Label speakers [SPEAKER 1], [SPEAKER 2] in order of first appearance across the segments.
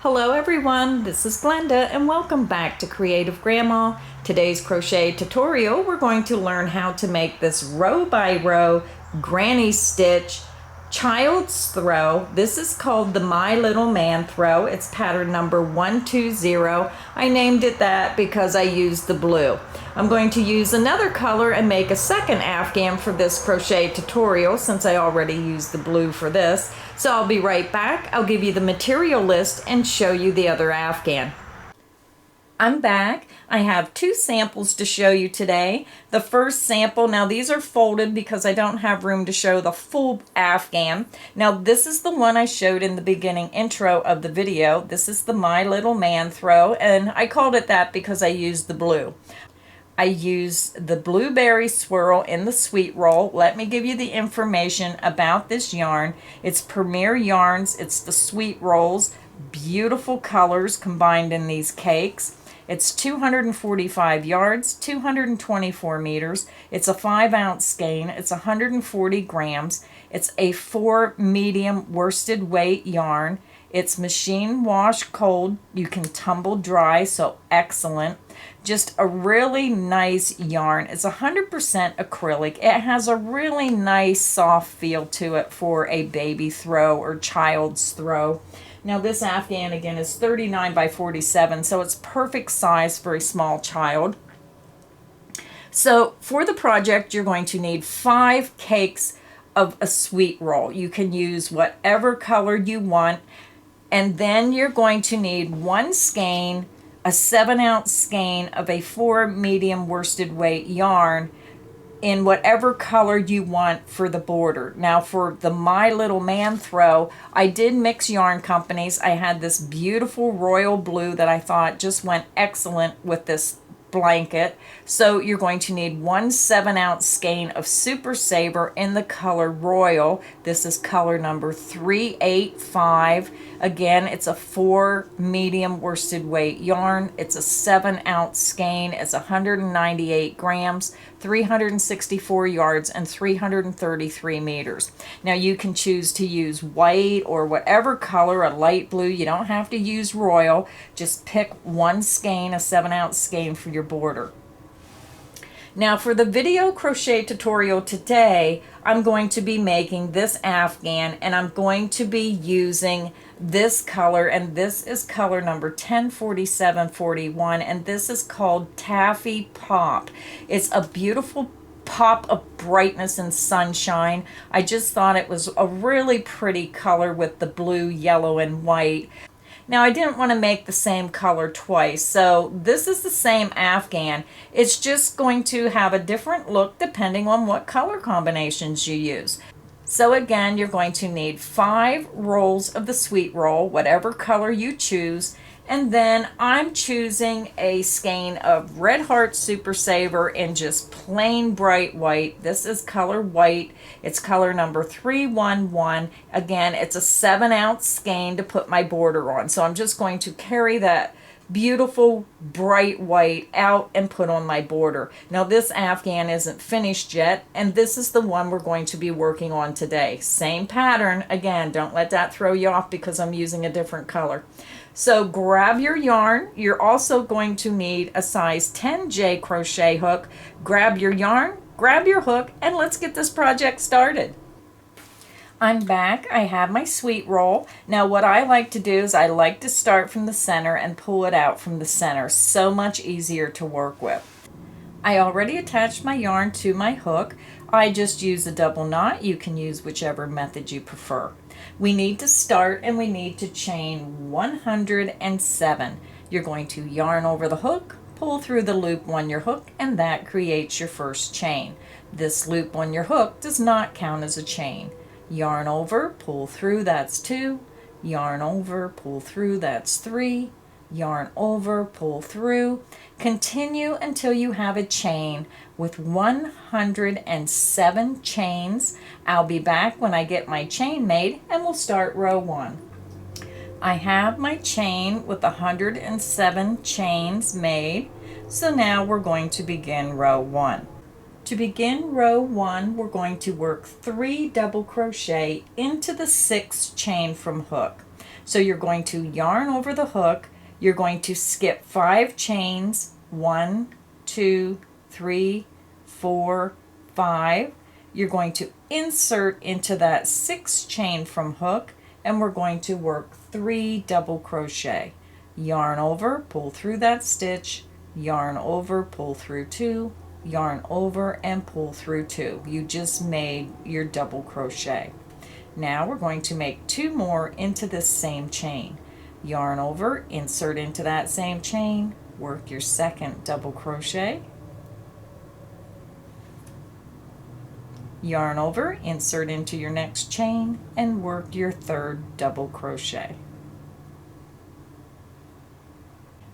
[SPEAKER 1] Hello everyone, this is Glenda and welcome back to Creative Grandma. Today's crochet tutorial, we're going to learn how to make this row by row granny stitch child's throw. This is called the My Little Man throw. It's pattern number 120. I named it that because I used the blue. I'm going to use another color and make a second afghan for this crochet tutorial since I already used the blue for this. So I'll be right back. I'll give you the material list and show you the other afghan. I'm back. I have two samples to show you today. The first sample, now these are folded because I don't have room to show the full afghan. Now this is the one I showed in the beginning intro of the video. This is the My Little Man throw, and I called it that because I used the blue. I used the blueberry swirl in the sweet roll. Let me give you the information about this yarn. It's Premier Yarns. It's the sweet rolls. Beautiful colors combined in these cakes. It's 245 yards, 224 meters. It's a 5-ounce skein. It's 140 grams. It's a 4 medium worsted weight yarn. It's machine wash cold. You can tumble dry, so excellent. Just a really nice yarn. It's 100% acrylic. It has a really nice soft feel to it for a baby throw or child's throw. Now this afghan again is 39 by 47, so it's perfect size for a small child. So for the project, you're going to need 5 cakes of a sweet roll. You can use whatever color you want. And then you're going to need 1 skein, a 7-ounce skein of a 4 medium worsted weight yarn in whatever color you want for the border. Now for the My Little Man throw, I did mix yarn companies. I had this beautiful royal blue that I thought just went excellent with this blanket. So you're going to need 1 7-ounce skein of Super Saver in the color Royal. This is color number 385. Again, it's a 4 medium worsted weight yarn. It's a 7-ounce skein. It's 198 grams, 364 yards, and 333 meters. Now you can choose to use white or whatever color, a light blue. You don't have to use royal. Just pick 1 skein, a 7-ounce skein for your border. Now for the video crochet tutorial today, I'm going to be making this afghan and I'm going to be using this color, and this is color number 104741, and this is called Taffy Pop. It's a beautiful pop of brightness and sunshine. I just thought it was a really pretty color with the blue, yellow, and white. Now I didn't want to make the same color twice, so this is the same afghan. It's just going to have a different look depending on what color combinations you use. So again, you're going to need 5 rolls of the sweet roll, whatever color you choose, and then I'm choosing a skein of Red Heart Super Saver in just plain bright white. This is color white. It's color number 311. Again, it's a 7-ounce skein to put my border on. So I'm just going to carry that beautiful bright white out and put on my border. Now this afghan isn't finished yet, and this is the one we're going to be working on today. Same pattern. Again, don't let that throw you off because I'm using a different color. So grab your yarn. You're also going to need a size 10J crochet hook. Grab your yarn, grab your hook, and let's get this project started. I'm back. I have my sweet roll. Now what I like to do is I like to start from the center and pull it out from the center. So much easier to work with. I already attached my yarn to my hook. I just use a double knot. You can use whichever method you prefer. We need to start and we need to chain 107. You're going to yarn over the hook, pull through the loop on your hook, and that creates your first chain. This loop on your hook does not count as a chain. Yarn over, pull through, that's 2. Yarn over, pull through, that's 3. Yarn over, pull through. Continue until you have a chain with 107 chains. I'll be back when I get my chain made and we'll start row 1. I have my chain with 107 chains made. So now we're going to begin row 1. To begin row 1, we're going to work 3 double crochet into the 6th chain from hook. So you're going to yarn over the hook. You're going to skip 5 chains, 1, 2, 3, 4, 5. You're going to insert into that 6th chain from hook, and we're going to work 3 double crochet. Yarn over, pull through that stitch, yarn over, pull through 2, yarn over and pull through 2. You just made your double crochet. Now we're going to make 2 more into this same chain. Yarn over, insert into that same chain, work your 2nd double crochet, yarn over, insert into your next chain, and work your 3rd double crochet.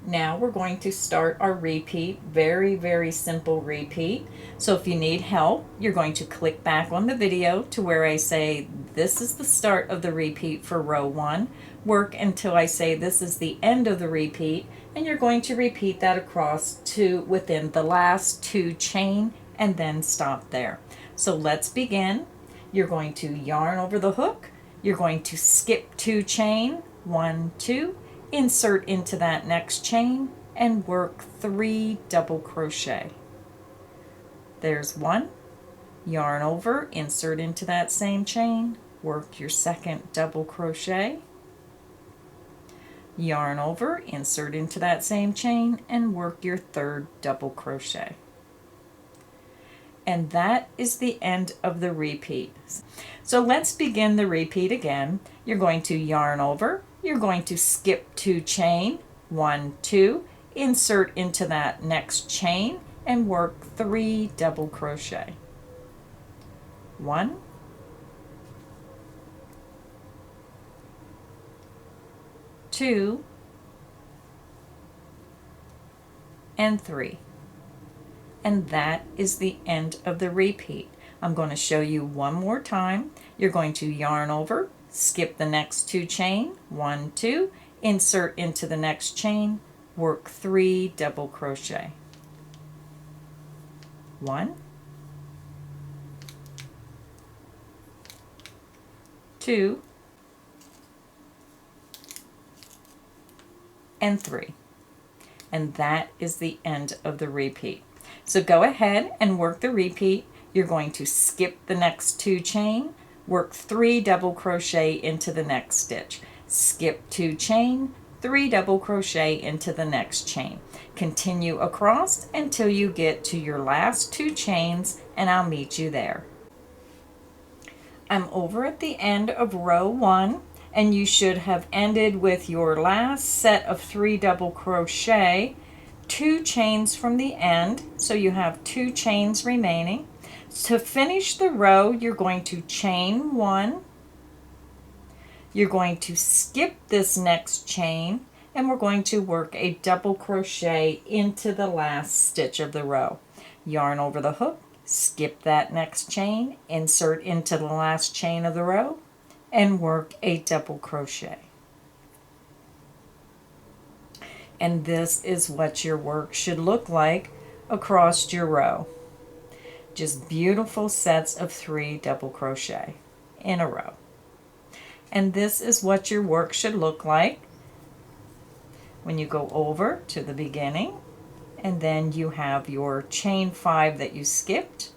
[SPEAKER 1] Now we're going to start our repeat. Very, very simple repeat. So if you need help, you're going to click back on the video to where I say this is the start of the repeat for row 1. Work until I say this is the end of the repeat, and you're going to repeat that across to within the last 2 chain and then stop there. So let's begin. You're going to yarn over the hook. You're going to skip 2 chain, 1, 2, insert into that next chain and work 3 double crochet. There's 1, yarn over, insert into that same chain, work your 2nd double crochet, yarn over, insert into that same chain and work your 3rd double crochet. And that is the end of the repeat. So let's begin the repeat again. You're going to yarn over, you're going to skip 2 chain, 1, 2, insert into that next chain and work 3 double crochet. 1, 2, and 3. And that is the end of the repeat. I'm going to show you one more time. You're going to yarn over, skip the next 2 chain, 1, 2, insert into the next chain, work 3 double crochet. 1, 2, and 3. And that is the end of the repeat. So go ahead and work the repeat. You're going to skip the next 2 chain, work 3 double crochet into the next stitch. Skip 2 chain, 3 double crochet into the next chain. Continue across until you get to your last 2 chains, and I'll meet you there. I'm over at the end of row 1, and you should have ended with your last set of 3 double crochet, 2 chains from the end, so you have 2 chains remaining. To finish the row, you're going to chain 1, you're going to skip this next chain, and we're going to work a double crochet into the last stitch of the row. Yarn over the hook, skip that next chain, insert into the last chain of the row, and work a double crochet. And this is what your work should look like across your row. Just beautiful sets of 3 double crochet in a row. And this is what your work should look like when you go over to the beginning, and then you have your chain 5 that you skipped.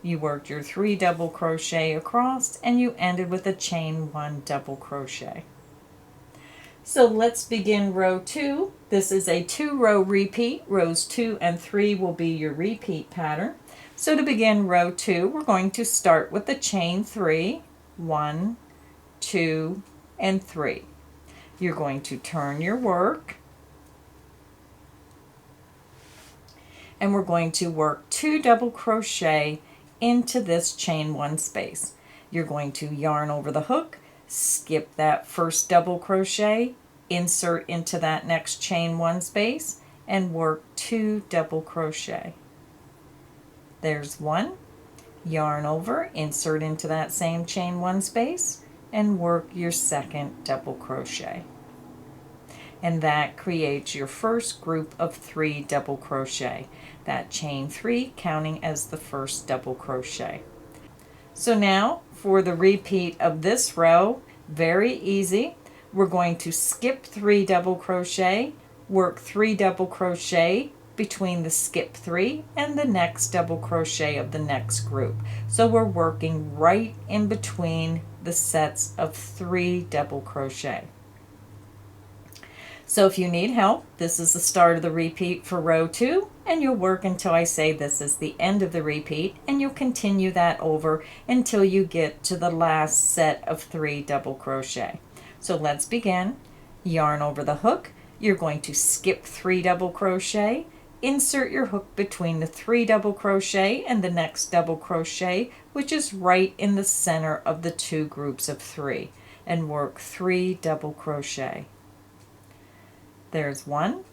[SPEAKER 1] You worked your 3 double crochet across, and you ended with a chain 1 double crochet. So let's begin row 2. This is a 2-row repeat. Rows 2 and 3 will be your repeat pattern. So to begin row 2, we're going to start with the chain 3, 1, 2, and 3. You're going to turn your work, and we're going to work 2 double crochet into this chain 1 space. You're going to yarn over the hook, skip that first double crochet, insert into that next chain 1 space, and work 2 double crochet. There's 1, yarn over, insert into that same chain 1 space, and work your 2nd double crochet. And that creates your first group of 3 double crochet. That chain 3 counting as the first double crochet. So now for the repeat of this row, very easy. we're going to skip 3 double crochet, work 3 double crochet between the skip 3 and the next double crochet of the next group. So we're working right in between the sets of 3 double crochet. So if you need help, this is the start of the repeat for row 2, and you'll work until I say this is the end of the repeat, and you'll continue that over until you get to the last set of 3 double crochet. So let's begin. Yarn over the hook. You're going to skip 3 double crochet, insert your hook between the 3 double crochet and the next double crochet, which is right in the center of the 2 groups of 3, and work 3 double crochet. There's 1,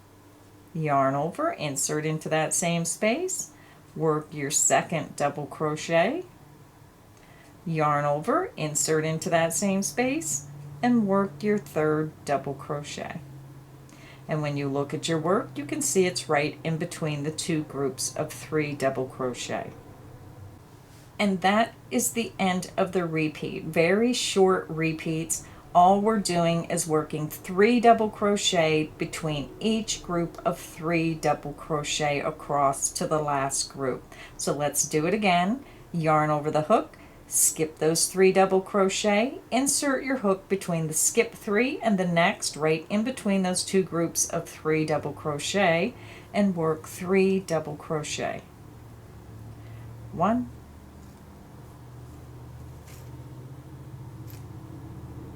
[SPEAKER 1] yarn over, insert into that same space, work your second double crochet, yarn over, insert into that same space, and work your third double crochet. And when you look at your work, you can see it's right in between the 2 groups of 3 double crochet. And that is the end of the repeat. Very short repeats. All we're doing is working 3 double crochet between each group of 3 double crochet across to the last group. So let's do it again. Yarn over the hook, skip those 3 double crochet, insert your hook between the skip 3 and the next, right in between those 2 groups of 3 double crochet, and work 3 double crochet. 1,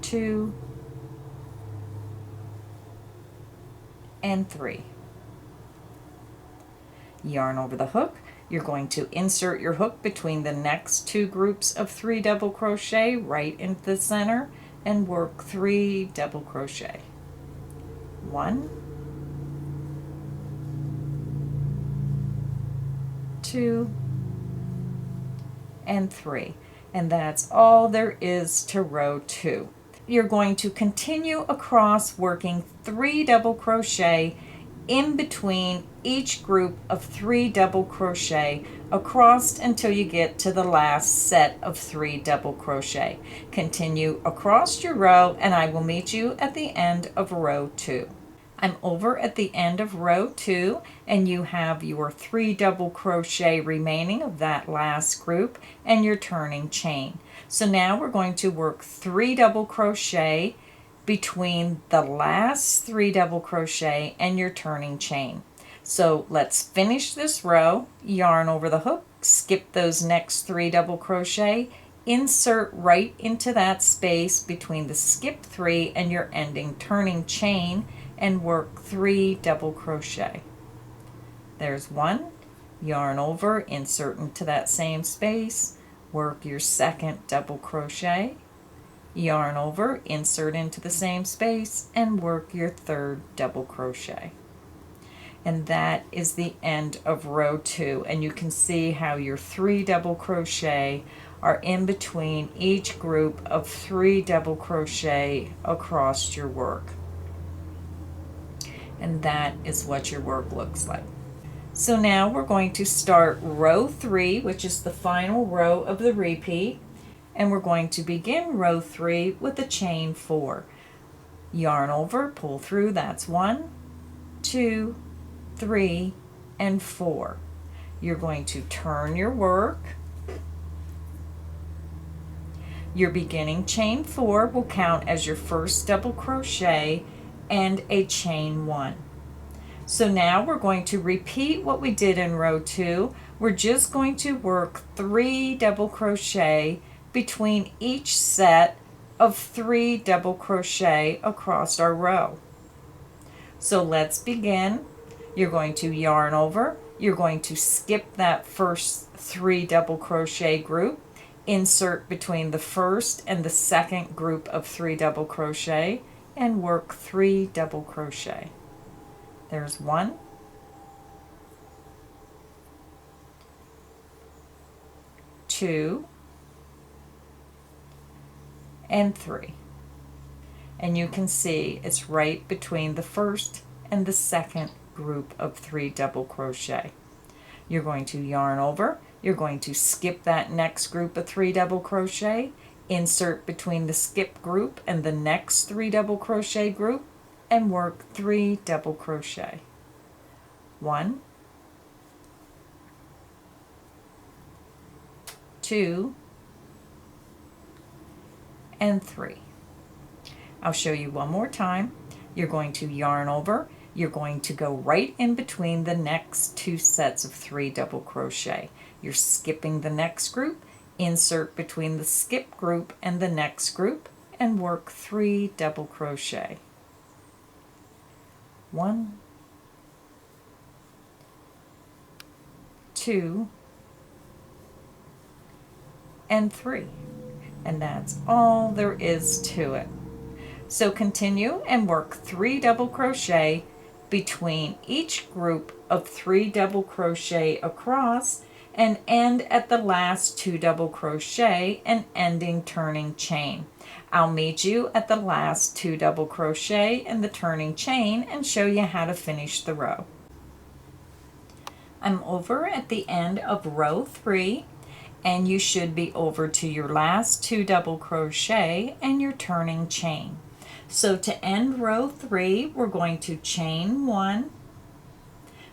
[SPEAKER 1] 2, and 3. Yarn over the hook. You're going to insert your hook between the next 2 groups of 3 double crochet right into the center and work 3 double crochet. 1, 2, and 3. And that's all there is to row 2. You're going to continue across working 3 double crochet in between each group of 3 double crochet across until you get to the last set of 3 double crochet. Continue across your row and I will meet you at the end of row 2. I'm over at the end of row 2 and you have your 3 double crochet remaining of that last group and your turning chain. So now we're going to work 3 double crochet between the last 3 double crochet and your turning chain. So let's finish this row, yarn over the hook, skip those next 3 double crochet, insert right into that space between the skip 3 and your ending turning chain, and work 3 double crochet. There's 1, yarn over, insert into that same space, work your second double crochet, yarn over, insert into the same space, and work your third double crochet. And that is the end of row 2, and you can see how your 3 double crochet are in between each group of 3 double crochet across your work. And that is what your work looks like. So now we're going to start row 3, which is the final row of the repeat, and we're going to begin row 3 with a chain 4. Yarn over, pull through, that's 1, 2, 3, and 4. You're going to turn your work. Your beginning chain 4 will count as your first double crochet and a chain 1. So now we're going to repeat what we did in row 2. We're just going to work 3 double crochet between each set of 3 double crochet across our row. So let's begin. You're going to yarn over, you're going to skip that first 3 double crochet group, insert between the first and the second group of 3 double crochet, and work 3 double crochet. There's 1, 2, and 3. And you can see it's right between the first and the second group of 3 double crochet. You're going to yarn over, you're going to skip that next group of 3 double crochet, insert between the skip group and the next 3 double crochet group, and work 3 double crochet. 1, 2, and 3. I'll show you one more time. You're going to yarn over. You're going to go right in between the next 2 sets of 3 double crochet. You're skipping the next group, insert between the skip group and the next group, and work 3 double crochet. 1, 2, and 3. And that's all there is to it. So continue and work 3 double crochet between each group of 3 double crochet across, and end at the last 2 double crochet and ending turning chain. I'll meet you at the last 2 double crochet and the turning chain and show you how to finish the row. I'm over at the end of row 3, and you should be over to your last 2 double crochet and your turning chain. So to end row 3, we're going to chain 1.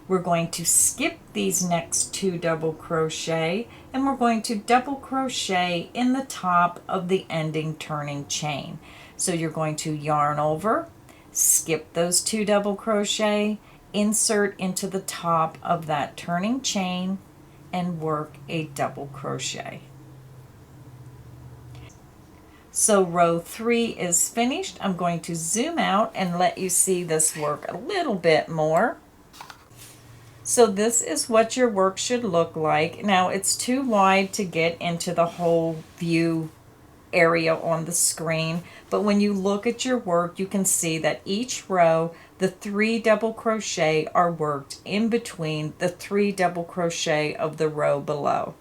[SPEAKER 1] We're going to skip these next 2 double crochet, and we're going to double crochet in the top of the ending turning chain. So you're going to yarn over, skip those 2 double crochet, insert into the top of that turning chain, and work a double crochet. So row 3 is finished. I'm going to zoom out and let you see this work a little bit more. So this is what your work should look like. Now it's too wide to get into the whole view area on the screen, but when you look at your work, you can see that each row, the 3 double crochet are worked in between the 3 double crochet of the row below.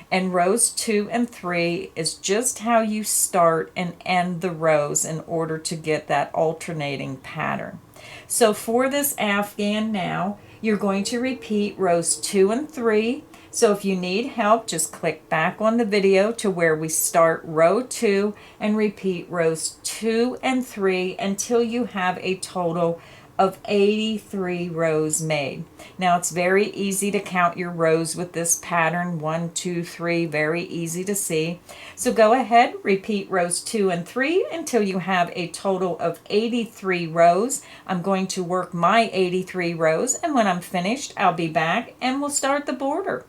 [SPEAKER 1] And rows 2 and 3 is just how you start and end the rows in order to get that alternating pattern. So for this afghan now, you're going to repeat rows 2 and 3. So if you need help, just click back on the video to where we start row 2 and repeat rows 2 and 3 until you have a total of 83 rows made. Now it's very easy to count your rows with this pattern, 1, 2, 3, very easy to see. So go ahead, repeat rows 2 and 3 until you have a total of 83 rows. I'm going to work my 83 rows, and when I'm finished, I'll be back and we'll start the border.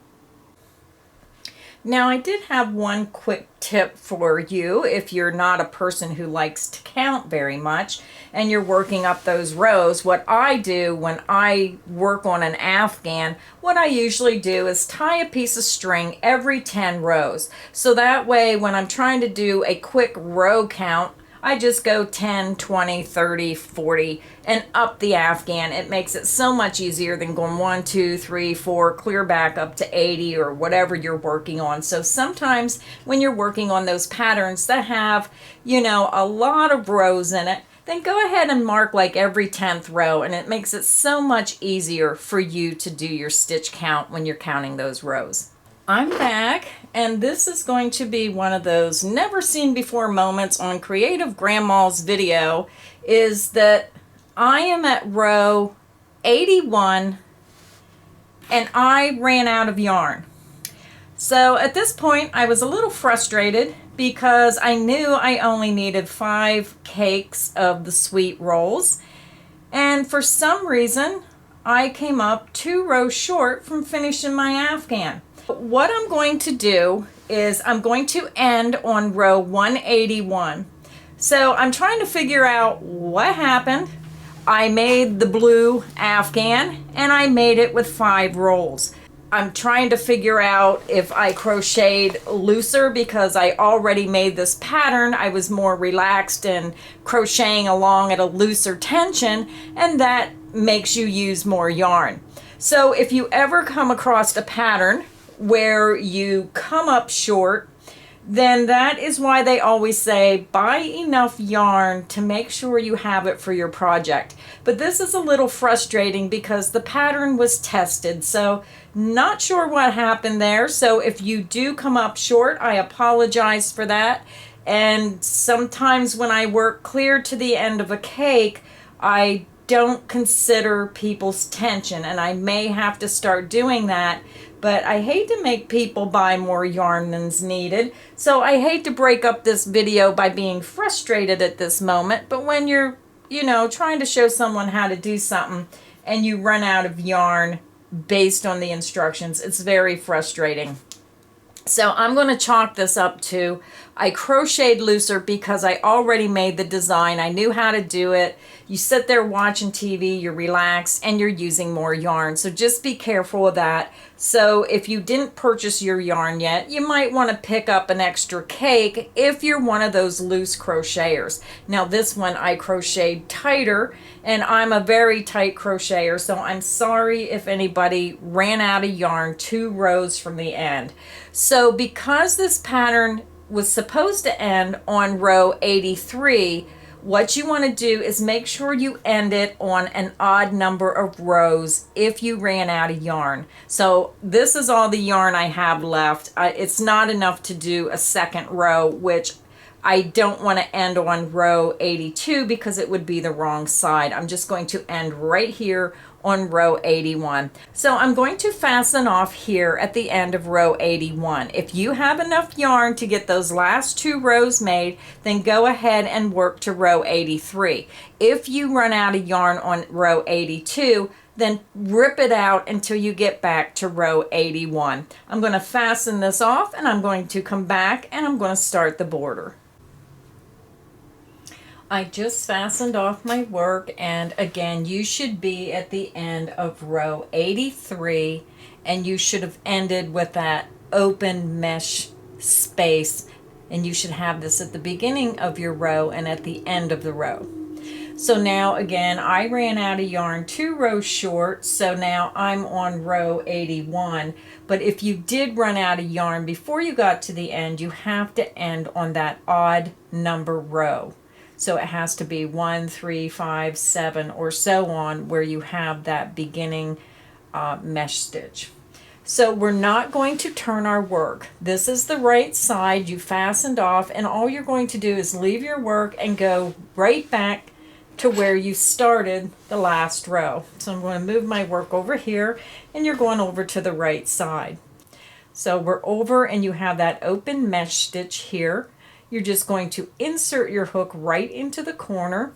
[SPEAKER 1] Now I did have one quick tip for you if you're not a person who likes to count very much and you're working up those rows. What I do when I work on an afghan, what I usually do is tie a piece of string every 10 rows. So that way when I'm trying to do a quick row count, I just go 10, 20, 30, 40 and up the afghan. It makes it so much easier than going 1, 2, 3, 4, clear back up to 80 or whatever you're working on. So sometimes when you're working on those patterns that have, you know, a lot of rows in it, then go ahead and mark like every 10th row, and it makes it so much easier for you to do your stitch count when you're counting those rows. I'm back, and this is going to be one of those never seen before moments on Creative Grandma's video, is that I am at row 81 and I ran out of yarn. So at this point I was a little frustrated because I knew I only needed 5 cakes of the sweet rolls, and for some reason I came up 2 rows short from finishing my afghan. What I'm going to do is I'm going to end on row 181. So I'm trying to figure out what happened. I made the blue afghan and I made it with 5 rolls. I'm trying to figure out if I crocheted looser because I already made this pattern. I was more relaxed and crocheting along at a looser tension, and that makes you use more yarn. So if you ever come across a pattern where you come up short, then that is why they always say buy enough yarn to make sure you have it for your project. But this is a little frustrating because the pattern was tested, so not sure what happened there. So if you do come up short, I apologize for that. And sometimes when I work clear to the end of a cake, I don't consider people's tension, and I may have to start doing that. But I hate to make people buy more yarn than's needed, so I hate to break up this video by being frustrated at this moment. But when you're, trying to show someone how to do something and you run out of yarn based on the instructions, it's very frustrating. So I'm going to chalk this up to I crocheted looser because I already made the design. I knew how to do it. You sit there watching TV, you're relaxed, and you're using more yarn. So just be careful of that. So if you didn't purchase your yarn yet, you might want to pick up an extra cake if you're one of those loose crocheters. Now this one I crocheted tighter, and I'm a very tight crocheter, so I'm sorry if anybody ran out of yarn 2 rows from the end. So because this pattern was supposed to end on row 83, what you want to do is make sure you end it on an odd number of rows if you ran out of yarn. So this is all the yarn I have left. It's not enough to do a second row, which I don't want to end on row 82 because it would be the wrong side. I'm just going to end right here on row 81. So I'm going to fasten off here at the end of row 81. If you have enough yarn to get those last 2 rows made, then go ahead and work to row 83. If you run out of yarn on row 82, then rip it out until you get back to row 81. I'm going to fasten this off, and I'm going to come back and I'm going to start the border. I just fastened off my work, and again, you should be at the end of row 83, and you should have ended with that open mesh space, and you should have this at the beginning of your row and at the end of the row. So now again, I ran out of yarn 2 rows short, so now I'm on row 81. But if you did run out of yarn before you got to the end, you have to end on that odd number row. So it has to be 1, 3, 5, 7, or so on, where you have that beginning mesh stitch. So we're not going to turn our work. This is the right side. You fastened off, and all you're going to do is leave your work and go right back to where you started the last row. So I'm going to move my work over here, and you're going over to the right side. So we're over, and you have that open mesh stitch here. You're just going to insert your hook right into the corner.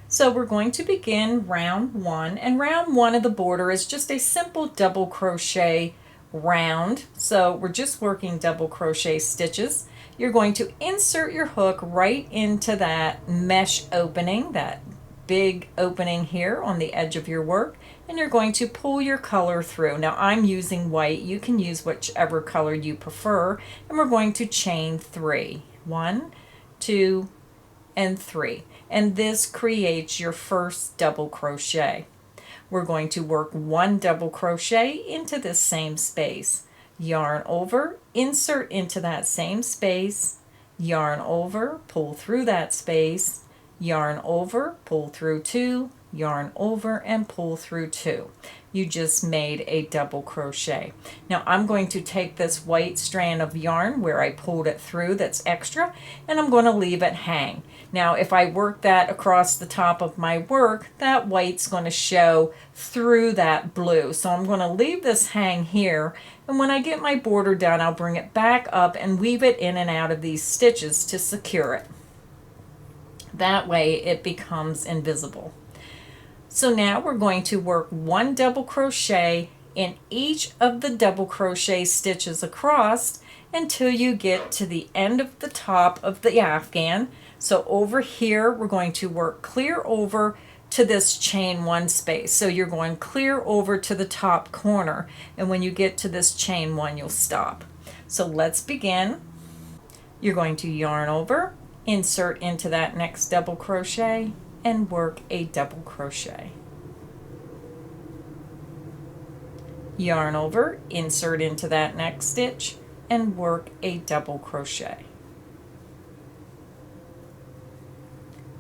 [SPEAKER 1] So we're going to begin round 1, and round 1 of the border is just a simple double crochet round. So we're just working double crochet stitches. You're going to insert your hook right into that mesh opening, that big opening here on the edge of your work, and you're going to pull your color through. Now I'm using white. You can use whichever color you prefer, and we're going to chain 3. 1, 2, and 3. And this creates your first double crochet. We're going to work 1 double crochet into this same space. Yarn over, insert into that same space, yarn over, pull through that space, yarn over, pull through 2, yarn over, and pull through 2. You just made a double crochet. Now I'm going to take this white strand of yarn where I pulled it through that's extra, and I'm going to leave it hang. Now if I work that across the top of my work, that white's going to show through that blue. So I'm going to leave this hang here, and when I get my border done, I'll bring it back up and weave it in and out of these stitches to secure it. That way it becomes invisible. So now we're going to work 1 double crochet in each of the double crochet stitches across until you get to the end of the top of the afghan. So over here we're going to work clear over to this chain 1 space. So you're going clear over to the top corner, and when you get to this chain 1 you'll stop. So let's begin. You're going to yarn over, insert into that next double crochet, and work a double crochet. Yarn over, insert into that next stitch, and work a double crochet.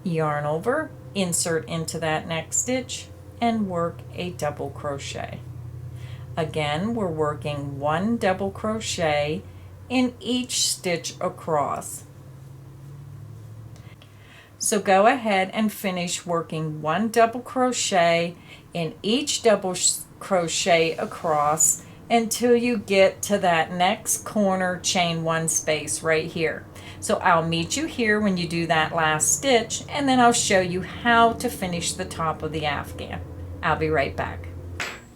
[SPEAKER 1] Yarn over, insert into that next stitch, and work a double crochet. Again, we're working one double crochet in each stitch across. So go ahead and finish working one double crochet in each double crochet across until you get to that next corner chain one space right here. So I'll meet you here when you do that last stitch, and then I'll show you how to finish the top of the afghan. I'll be right back.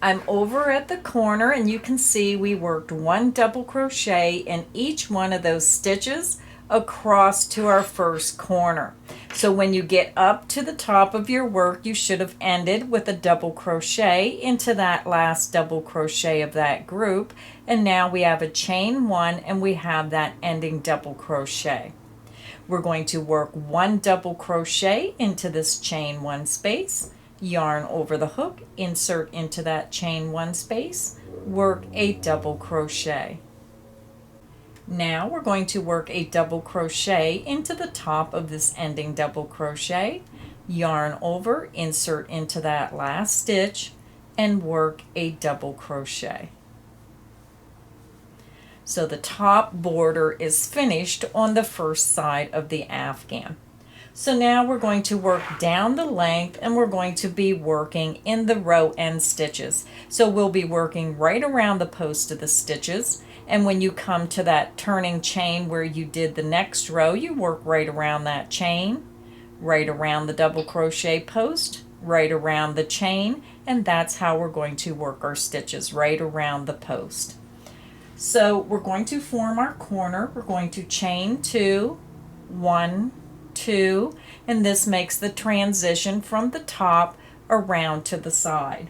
[SPEAKER 1] I'm over at the corner, and you can see we worked one double crochet in each one of those stitches across to our first corner. So when you get up to the top of your work, you should have ended with a double crochet into that last double crochet of that group, and now we have a chain one and we have that ending double crochet. We're going to work one double crochet into this chain one space, yarn over the hook, insert into that chain one space, work a double crochet. Now we're going to work a double crochet into the top of this ending double crochet, yarn over, insert into that last stitch, and work a double crochet. So the top border is finished on the first side of the afghan. So now we're going to work down the length, and we're going to be working in the row end stitches. So we'll be working right around the post of the stitches, and when you come to that turning chain where you did the next row, you work right around that chain, right around the double crochet post, right around the chain, and that's how we're going to work our stitches, right around the post. So we're going to form our corner. We're going to chain 2, 1, 2, and this makes the transition from the top around to the side.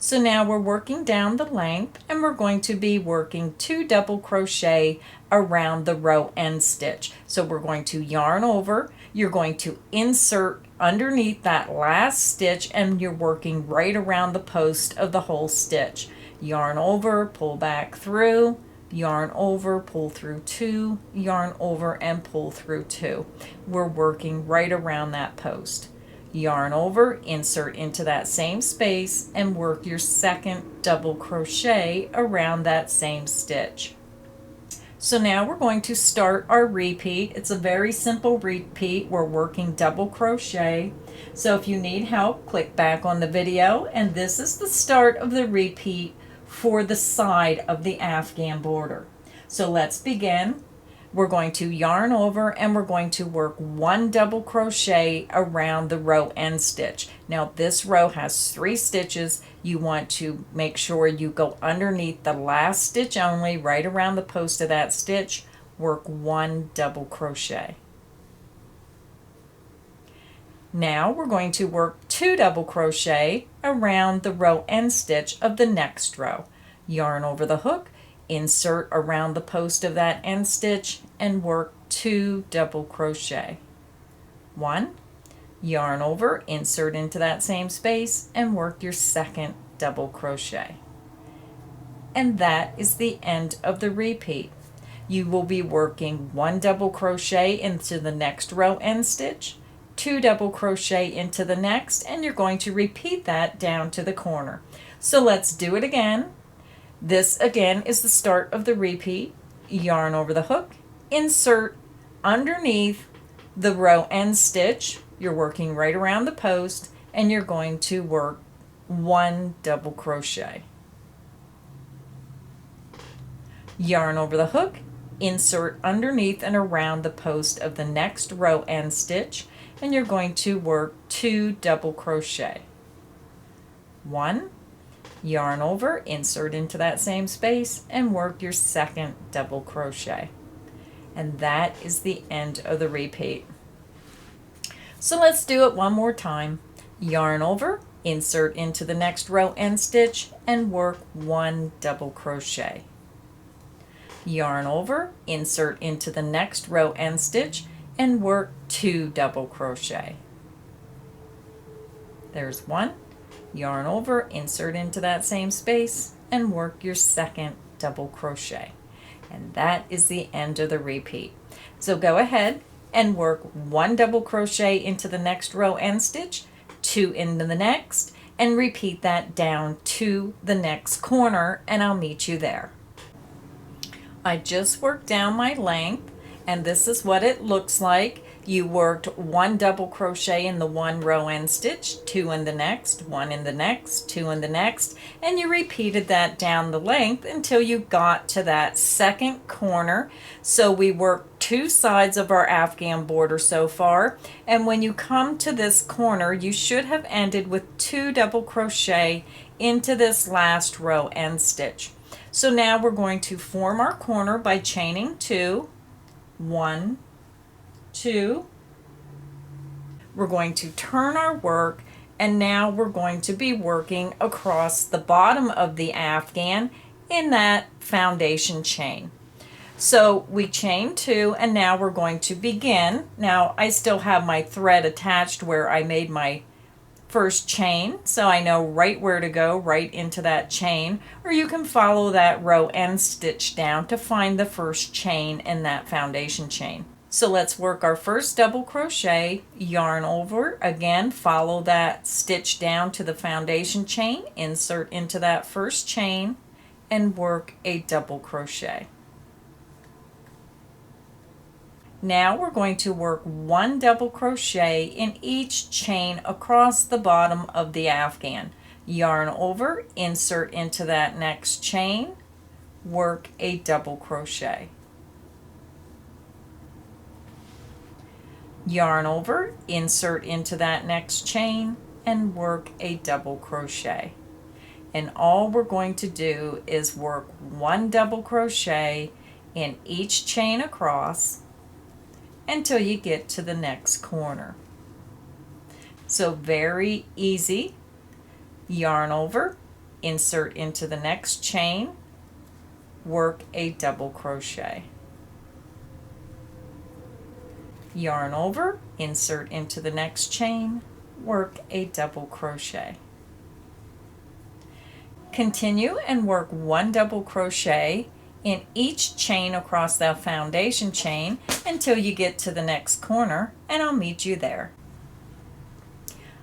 [SPEAKER 1] So now we're working down the length, and we're going to be working 2 double crochet around the row end stitch. So we're going to yarn over, you're going to insert underneath that last stitch, and you're working right around the post of the whole stitch. Yarn over, pull back through, yarn over, pull through 2, yarn over, and pull through 2. We're working right around that post. Yarn over, insert into that same space, and work your second double crochet around that same stitch. So now we're going to start our repeat. It's a very simple repeat. We're working double crochet. So if you need help, click back on the video, and this is the start of the repeat for the side of the afghan border. So let's begin. We're going to yarn over, and we're going to work 1 double crochet around the row end stitch. Now this row has 3 stitches. You want to make sure you go underneath the last stitch only, right around the post of that stitch. Work 1 double crochet. Now we're going to work 2 double crochet around the row end stitch of the next row. Yarn over the hook, insert around the post of that end stitch, and work 2 double crochet. 1, yarn over, insert into that same space, and work your second double crochet. And that is the end of the repeat. You will be working 1 double crochet into the next row end stitch, 2 double crochet into the next, and you're going to repeat that down to the corner. So let's do it again. This again is the start of the repeat. Yarn over the hook, insert underneath the row end stitch. You're working right around the post, and you're going to work 1 double crochet. Yarn over the hook, insert underneath and around the post of the next row end stitch, and you're going to work 2 double crochet. 1, yarn over, insert into that same space, and work your second double crochet. And that is the end of the repeat. So let's do it one more time. Yarn over, insert into the next row end stitch, and work 1 double crochet. Yarn over, insert into the next row end stitch, and work 2 double crochet. There's 1. Yarn over, insert into that same space, and work your second double crochet. And that is the end of the repeat. So go ahead and work 1 double crochet into the next row end stitch, 2 into the next, and repeat that down to the next corner, and I'll meet you there. I just worked down my length, and this is what it looks like. You worked 1 double crochet in the 1 row end stitch, 2 in the next, 1 in the next, 2 in the next, and you repeated that down the length until you got to that second corner. So we worked 2 sides of our afghan border so far, and when you come to this corner, you should have ended with 2 double crochet into this last row end stitch. So now we're going to form our corner by chaining 2, 1, 2. We're going to turn our work, and now we're going to be working across the bottom of the afghan in that foundation chain. So we chain 2, and now we're going to begin. Now I still have my thread attached where I made my first chain, so I know right where to go, right into that chain, or you can follow that row end stitch down to find the first chain in that foundation chain. So let's work our first double crochet, yarn over, again follow that stitch down to the foundation chain, insert into that first chain, and work a double crochet. Now we're going to work 1 double crochet in each chain across the bottom of the afghan. Yarn over, insert into that next chain, work a double crochet. Yarn over, insert into that next chain, and work a double crochet. And all we're going to do is work 1 double crochet in each chain across until you get to the next corner. So very easy. Yarn over, insert into the next chain, work a double crochet. Yarn over, insert into the next chain, work a double crochet. Continue and work 1 double crochet in each chain across that foundation chain until you get to the next corner, and I'll meet you there.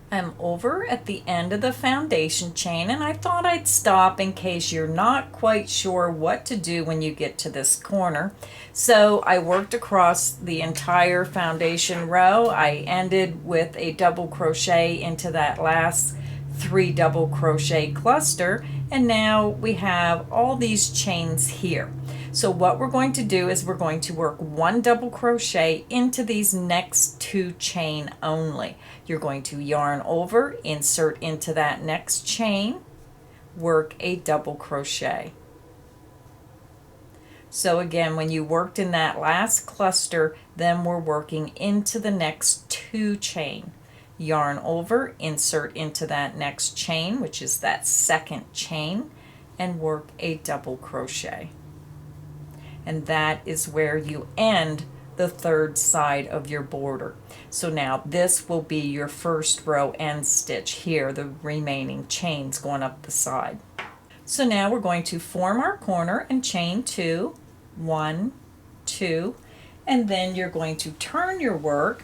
[SPEAKER 1] I'm over at the end of the foundation chain, and I thought I'd stop in case you're not quite sure what to do when you get to this corner. So I worked across the entire foundation row. I ended with a double crochet into that last 3 double crochet cluster, and now we have all these chains here. So what we're going to do is we're going to work 1 double crochet into these next 2 chain only. You're going to yarn over, insert into that next chain, work a double crochet. So again, when you worked in that last cluster, then we're working into the next 2 chain. Yarn over, insert into that next chain, which is that second chain, and work a double crochet. And that is where you end the 3rd side of your border. So now this will be your first row end stitch here, the remaining chains going up the side. So now we're going to form our corner and chain 2, 1, 2, and then you're going to turn your work.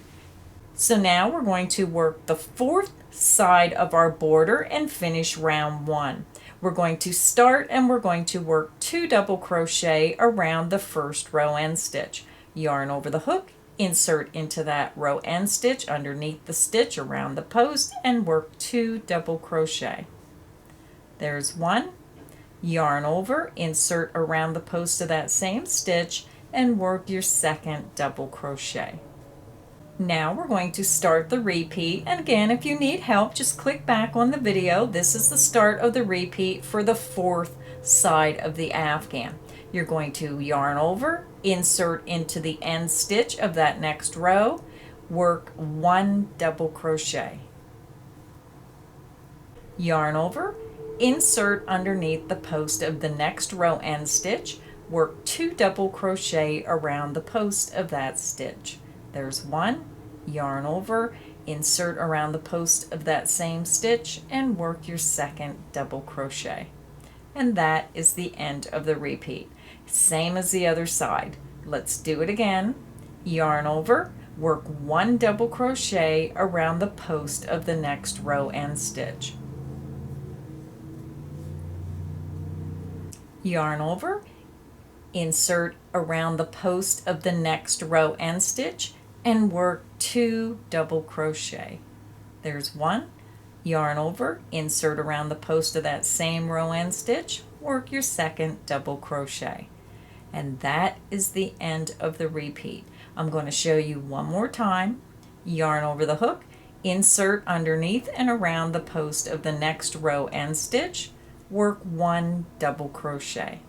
[SPEAKER 1] So now we're going to work the 4th side of our border and finish round 1. We're going to start and we're going to work 2 double crochet around the first row end stitch. Yarn over the hook, insert into that row end stitch underneath the stitch around the post, and work 2 double crochet. There's 1. Yarn over, insert around the post of that same stitch, and work your 2nd double crochet. Now we're going to start the repeat, and again, if you need help, just click back on the video. This is the start of the repeat for the 4th side of the afghan. You're going to yarn over, insert into the end stitch of that next row, work 1 double crochet. Yarn over, insert underneath the post of the next row end stitch, work 2 double crochet around the post of that stitch. There's 1, yarn over, insert around the post of that same stitch, and work your 2nd double crochet. And that is the end of the repeat. Same as the other side. Let's do it again. Yarn over, work 1 double crochet around the post of the next row end stitch. Yarn over, insert around the post of the next row end stitch and work 2 double crochet. There's 1. Yarn over, insert around the post of that same row end stitch, work your 2nd double crochet. And that is the end of the repeat. I'm going to show you one more time. Yarn over the hook, insert underneath and around the post of the next row end stitch, work 1 double crochet.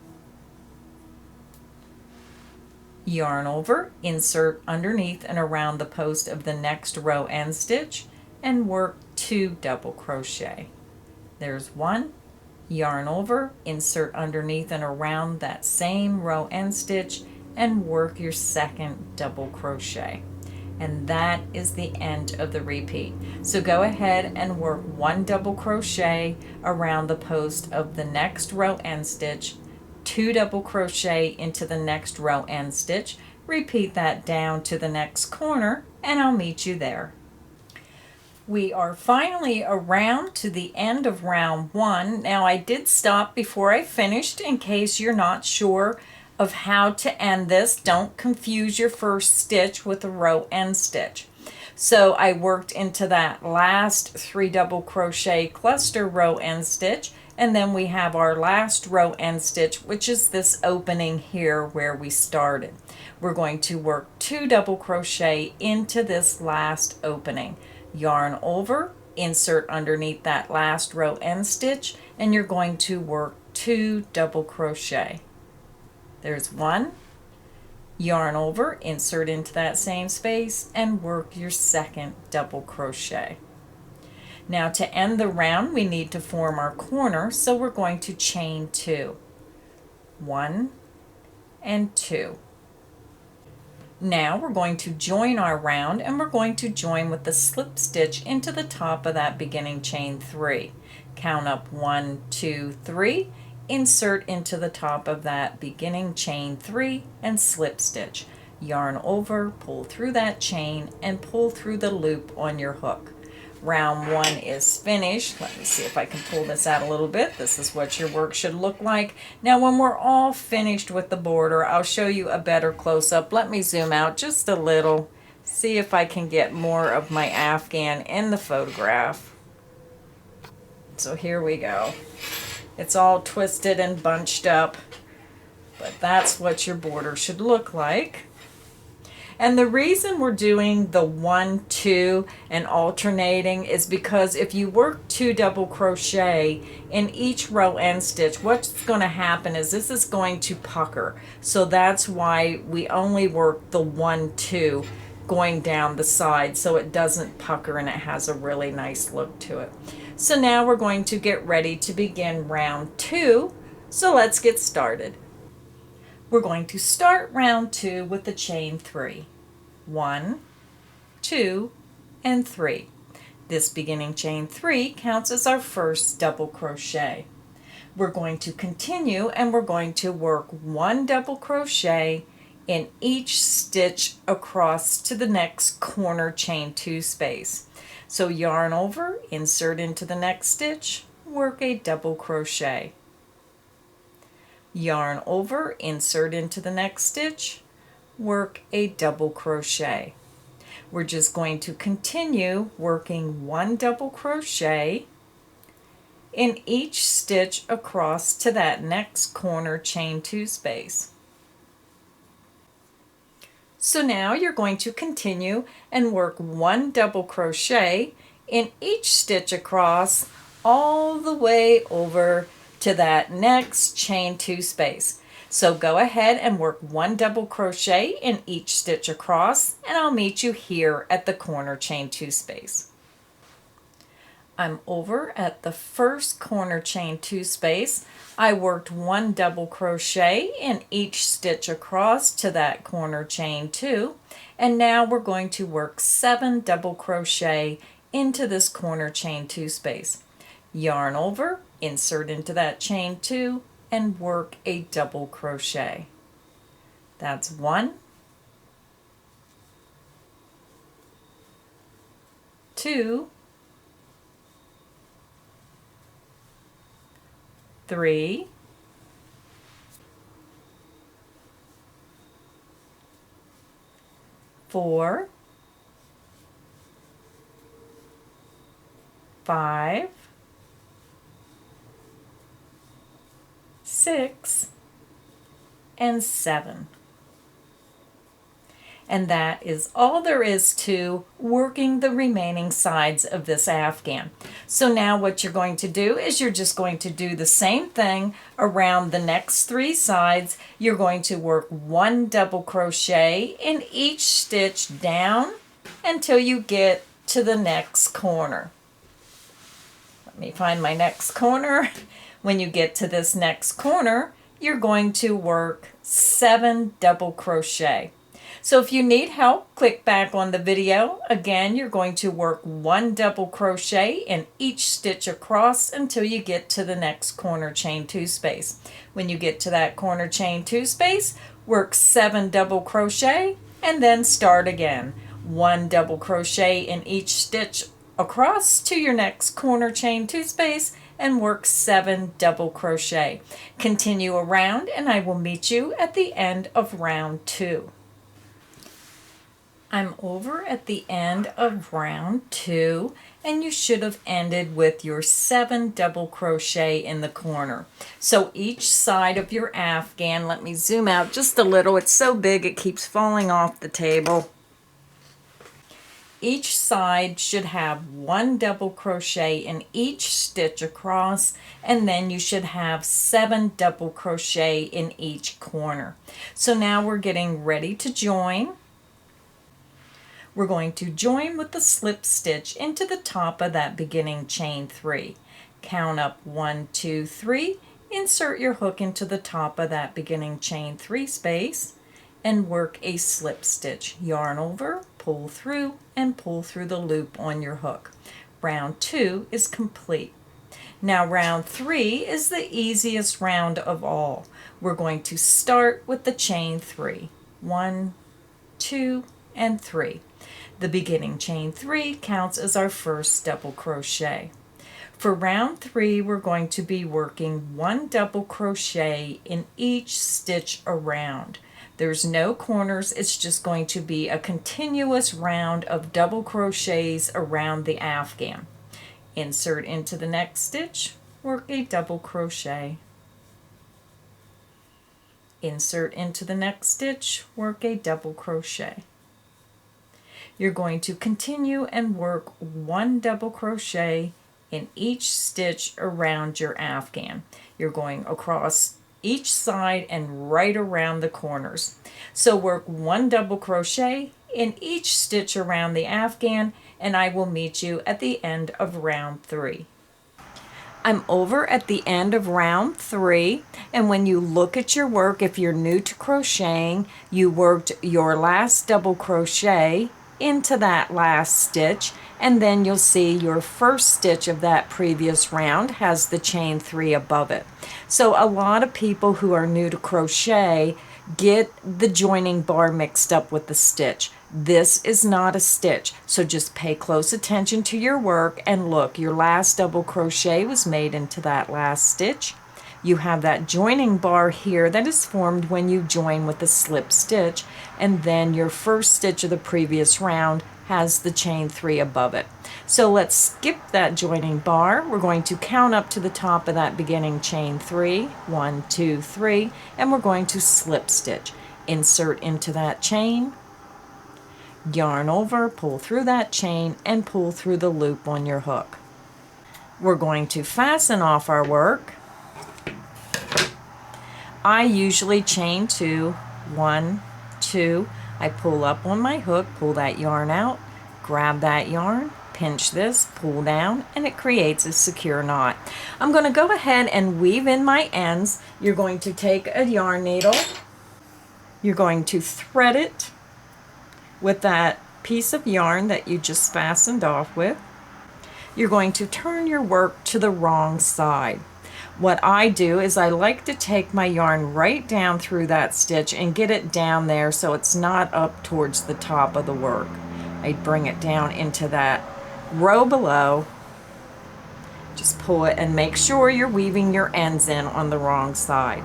[SPEAKER 1] Yarn over, insert underneath and around the post of the next row end stitch and work 2 double crochet. There's 1. Yarn over, insert underneath and around that same row end stitch and work your 2nd double crochet. And that is the end of the repeat. So go ahead and work 1 double crochet around the post of the next row end stitch, 2 double crochet into the next row end stitch, repeat that down to the next corner, and I'll meet you there. We are finally around to the end of round 1. Now I did stop before I finished in case you're not sure of how to end this. Don't confuse your first stitch with a row end stitch. So I worked into that last 3 double crochet cluster row end stitch, and then we have our last row end stitch, which is this opening here where we started. We're going to work 2 double crochet into this last opening. Yarn over, insert underneath that last row end stitch, and you're going to work 2 double crochet. There's 1. Yarn over, insert into that same space, and work your 2nd double crochet. Now to end the round, we need to form our corner, so we're going to chain 2. 1 and 2. Now we're going to join our round, and we're going to join with the slip stitch into the top of that beginning chain 3. Count up 1, 2, 3, insert into the top of that beginning chain 3 and slip stitch. Yarn over, pull through that chain, and pull through the loop on your hook. Round 1 is finished. Let me see if I can pull this out a little bit. This is what your work should look like. Now when we're all finished with the border, I'll show you a better close-up. Let me zoom out just a little, see if I can get more of my afghan in the photograph. So here we go. It's all twisted and bunched up, but that's what your border should look like. And the reason we're doing the 1, 2 and alternating is because if you work 2 double crochet in each row end stitch, what's going to happen is this is going to pucker. So that's why we only work the 1, 2 going down the side so it doesn't pucker and it has a really nice look to it. So now we're going to get ready to begin round 2. So let's get started. We're going to start round 2 with the chain 3. 1, 2, and 3. This beginning chain 3 counts as our first double crochet. We're going to continue and we're going to work 1 double crochet in each stitch across to the next corner chain 2 space. So yarn over, insert into the next stitch, work a double crochet. Yarn over, insert into the next stitch, work a double crochet. We're just going to continue working 1 double crochet in each stitch across to that next corner chain 2 space. So now you're going to continue and work 1 double crochet in each stitch across all the way over to that next chain 2 space. So go ahead and work 1 double crochet in each stitch across, and I'll meet you here at the corner chain 2 space. I'm over at the first corner chain 2 space. I worked 1 double crochet in each stitch across to that corner chain 2, and now we're going to work 7 double crochet into this corner chain 2 space. Yarn over, insert into that chain 2, and work a double crochet. That's 1, 2, 3, 4, 5, 6, and 7. And that is all there is to working the remaining sides of this afghan. So now what you're going to do is you're just going to do the same thing around the next 3 sides. You're going to work 1 double crochet in each stitch down until you get to the next corner. Let me find my next corner. When you get to this next corner, you're going to work 7 double crochet. So if you need help, click back on the video. Again, you're going to work 1 double crochet in each stitch across until you get to the next corner chain 2 space. When you get to that corner chain 2 space, work 7 double crochet and then start again. 1 double crochet in each stitch across to your next corner chain 2 space and work 7 double crochet. Continue around and I will meet you at the end of round 2. I'm over at the end of round 2 and you should have ended with your 7 double crochet in the corner. So each side of your afghan, let me zoom out just a little, it's so big it keeps falling off the table. Each side should have 1 double crochet in each stitch across, and then you should have 7 double crochet in each corner. So now we're getting ready to join. We're going to join with the slip stitch into the top of that beginning chain 3. Count up 1, 2, 3, insert your hook into the top of that beginning chain 3 space, and work a slip stitch. Yarn over, pull through, and pull through the loop on your hook. Round 2 is complete. Now round 3 is the easiest round of all. We're going to start with the chain 3. 1, 2, and 3. The beginning chain 3 counts as our first double crochet. For round 3, we're going to be working 1 double crochet in each stitch around. There's no corners, it's just going to be a continuous round of double crochets around the afghan. Insert into the next stitch, work a double crochet. Insert into the next stitch, work a double crochet. You're going to continue and work 1 double crochet in each stitch around your afghan. You're going across each side and right around the corners. So work 1 double crochet in each stitch around the afghan, and I will meet you at the end of round 3. I'm over at the end of round 3, and when you look at your work, if you're new to crocheting, you worked your last double crochet into that last stitch, and then you'll see your first stitch of that previous round has the chain 3 above it. So a lot of people who are new to crochet get the joining bar mixed up with the stitch. This is not a stitch, so just pay close attention to your work and look, your last double crochet was made into that last stitch. You have that joining bar here that is formed when you join with the slip stitch, and then your first stitch of the previous round has the chain 3 above it. So let's skip that joining bar. We're going to count up to the top of that beginning chain 3, 1, 2, 3, and we're going to slip stitch. Insert into that chain, yarn over, pull through that chain, and pull through the loop on your hook. We're going to fasten off our work. I usually chain 2, 1, 2. I pull up on my hook, pull that yarn out, grab that yarn, pinch this, pull down, and it creates a secure knot. I'm going to go ahead and weave in my ends. You're going to take a yarn needle. You're going to thread it with that piece of yarn that you just fastened off with. You're going to turn your work to the wrong side. what I do is I like to take my yarn right down through that stitch and get it down there so it's not up towards the top of the work. I bring it down into that row below. Just pull it and make sure you're weaving your ends in on the wrong side.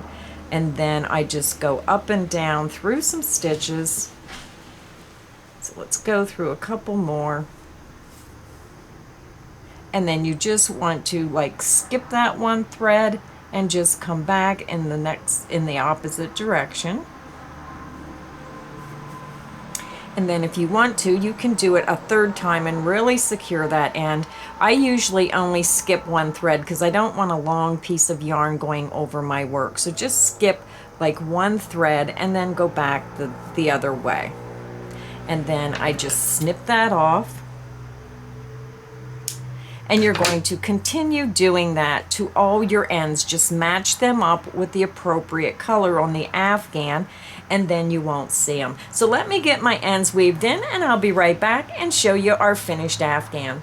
[SPEAKER 1] And then I just go up and down through some stitches. So let's go through a couple more. And then you just want to like skip that one thread and just come back in the opposite direction. And then if you want to, you can do it a third time and really secure that end. I usually only skip one thread because I don't want a long piece of yarn going over my work. So just skip like one thread and then go back the other way. And then I just snip that off. And you're going to continue doing that to all your ends. Just match them up with the appropriate color on the afghan, and then you won't see them. So let me get my ends weaved in, and I'll be right back and show you our finished afghan.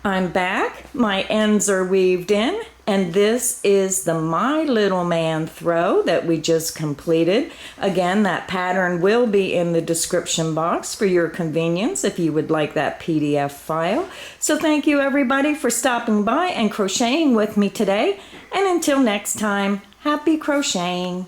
[SPEAKER 1] I'm back. My ends are weaved in, and this is the My Little Man throw that we just completed. Again, that pattern will be in the description box for your convenience if you would like that PDF file. So thank you everybody for stopping by and crocheting with me today. And until next time, happy crocheting.